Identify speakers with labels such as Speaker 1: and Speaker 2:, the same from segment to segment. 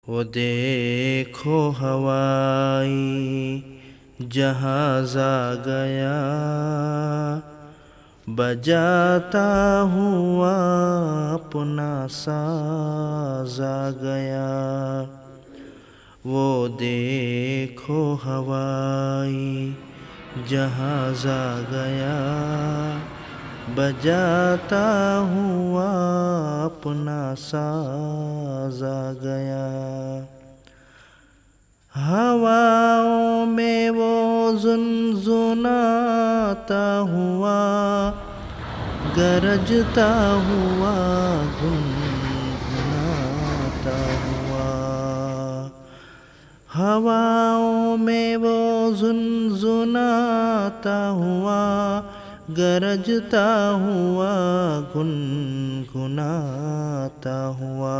Speaker 1: وہ دیکھو ہوائی جہاز آ گیا، بجاتا ہوا اپنا ساز آ گیا۔ وہ دیکھو ہوائی جہاز آ گیا، بجاتا ہوا اپنا ساز آ گیا۔ ہواؤں میں وہ زنزناتا ہوا، گرجتا ہوا گنگناتا ہوا۔ ہواؤں میں وہ زنزناتا ہوا، گرجتا ہوا گنگناتا ہوا۔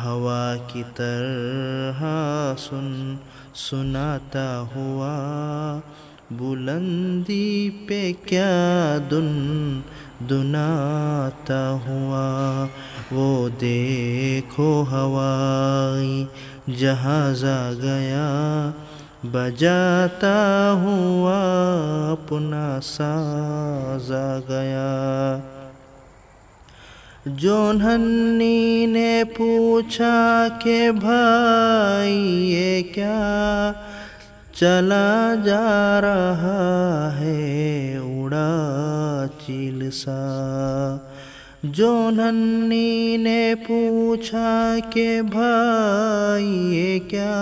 Speaker 1: ہوا کی طرح سناتا ہوا، بلندی پہ کیا دناتا ہوا۔ وہ دیکھو ہوائی جہاز آ گیا، بجاتا ہوا اپنا ساز آ گیا۔ جو ننھی نے پوچھا کہ بھائی یہ کیا چلا جا رہا ہے اڑا چیل سا۔ جو ننھی نے پوچھا کہ بھائی یہ کیا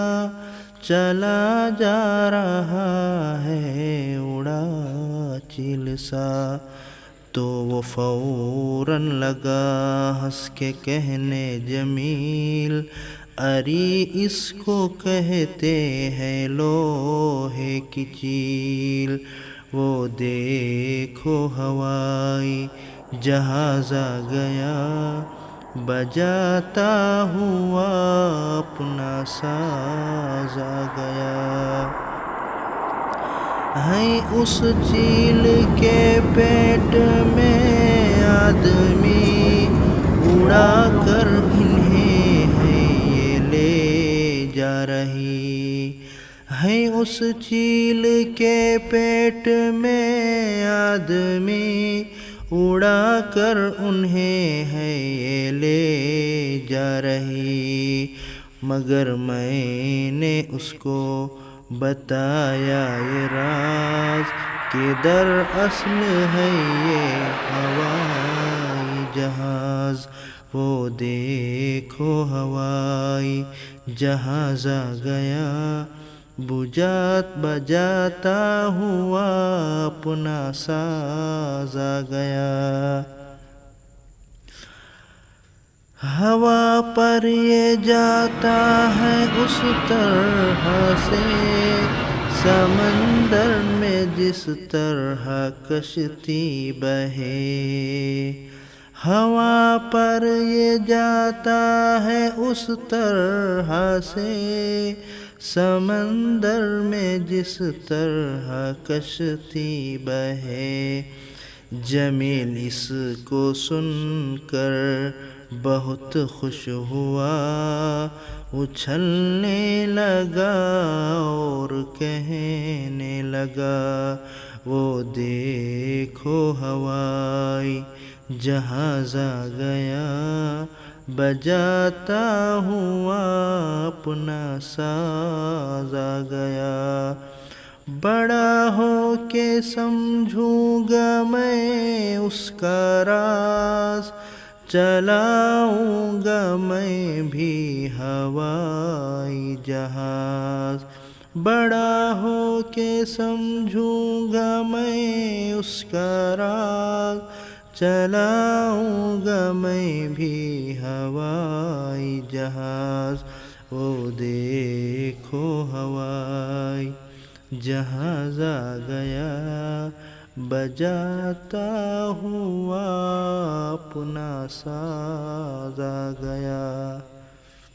Speaker 1: چلا جا رہا ہے اڑا چیل سا، تو وہ فوراً لگا ہنس کے کہنے جمیل، ارے اس کو کہتے ہیں لوہے کی چیل۔ وہ دیکھو ہوائی جہاز آ گیا، بجاتا ہوا اپنا ساز آ گیا۔ ہے اس چیل کے پیٹ میں آدمی، اڑا کر انہیں ہے یہ لے جا رہی۔ ہے اس چیل کے پیٹ میں آدمی، اڑا کر انہیں ہے یہ لے جا رہی۔ مگر میں نے اس کو بتایا یہ راز، کہ دراصل ہے یہ ہوائی جہاز۔ وہ دیکھو ہوائی جہاز آ گیا، بجاتا ہوا اپنا ساز آ گیا۔ ہوا پر یہ جاتا ہے اس طرح سے، سمندر میں جس طرح کشتی بہے۔ ہوا پر یہ جاتا ہے اس طرح سے، سمندر میں جس طرح کشتی بہے۔ جمیل اس کو سن کر بہت خوش ہوا، اچھلنے لگا اور کہنے لگا، وہ دیکھو ہوائی جہاز آ گیا، بجاتا ہوا اپنا ساز آ گیا۔ بڑا ہو کے سمجھوں گا میں اس کا راز، چلاؤں گا میں بھی ہوائی جہاز۔ بڑا ہو کے سمجھوں گا میں اس کا راز، چلاؤں گا میں بھی ہوائی جہاز۔ وہ دیکھو ہوائی جہاز آ گیا، بجاتا ہوا اپنا ساز آ گیا۔